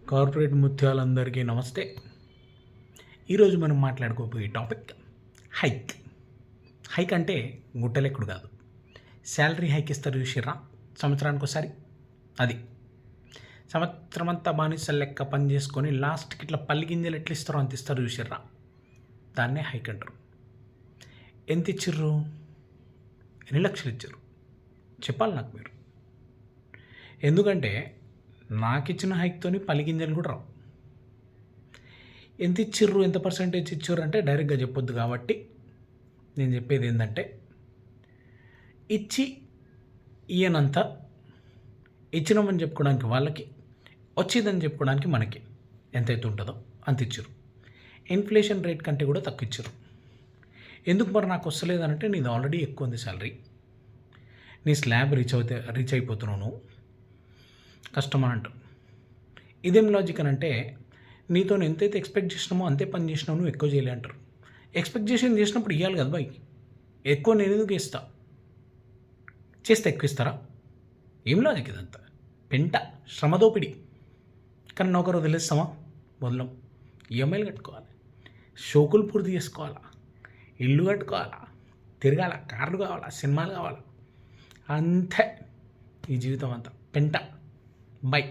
Corporate ముత్యాలందరికీ నమస్తే. ఈరోజు మనం మాట్లాడుకోబోయే టాపిక్ హైక్. హైక్ అంటే గుట్టలెక్కుడు కాదు, శాలరీ హైక్ ఇస్తారు చూసిర్రా సంవత్సరానికి ఒకసారి. అది సంవత్సరం అంతా బానిసలు లెక్క పని చేసుకొని లాస్ట్కి ఇట్లా పల్లి గింజలు ఎట్లా ఇస్తారో అంత ఇస్తారు చూసిర్రా, దాన్నే హైక్ అంటారు. ఎంత ఇచ్చిర్రు? ఎన్ని లక్షలు ఇచ్చారు చెప్పాలి నాకు మీరు. ఎందుకంటే నాకు ఇచ్చిన హైక్తోని పలిగింజలు కూడా రావు. ఎంత ఇచ్చిర్రు, ఎంత పర్సెంటేజ్ ఇచ్చిర్రు అంటే డైరెక్ట్గా చెప్పొద్దు. కాబట్టి నేను చెప్పేది ఏంటంటే, ఇచ్చి ఈయనంతా ఇచ్చినామని చెప్పుకోవడానికి వాళ్ళకి, వచ్చిందని చెప్పుకోవడానికి మనకి ఎంతైతే ఉంటుందో అంత ఇచ్చారు. ఇన్ఫ్లేషన్ రేట్ కంటే కూడా తక్కువ ఇచ్చారు. ఎందుకు మరి నాకు వస్తలేదనంటే, నీది ఆల్రెడీ ఎక్కువ ఉంది శాలరీ, నీ స్లాబ్ రీచ్ అయిపోతున్నావు, కష్టం అని అంటారు. ఇదేం లాజిక్ అని అంటే, నీతో ఎంతైతే ఎక్స్పెక్ట్ చేసినామో అంతే పని చేసినావు, నువ్వు ఎక్కువ చేయలే అంటారు. ఎక్స్పెక్టేషన్ చేసినప్పుడు ఇవ్వాలి కదా బాయ్. ఎక్కువ నేను ఎందుకు ఇస్తా, చేస్తే ఎక్కువ ఇస్తారా? ఏం లాజిక్ ఇదంతా? పెంట శ్రమదోపిడి. కానీ నౌకరు వదిలేస్తామా? వదలం. ఈఎంఐలు కట్టుకోవాలి, షోకులు పూర్తి చేసుకోవాలా, ఇల్లు కట్టుకోవాలా, తిరగాల, కార్లు కావాలా, సినిమాలు కావాలా, అంతే ఈ జీవితం అంతా పెంట. బై.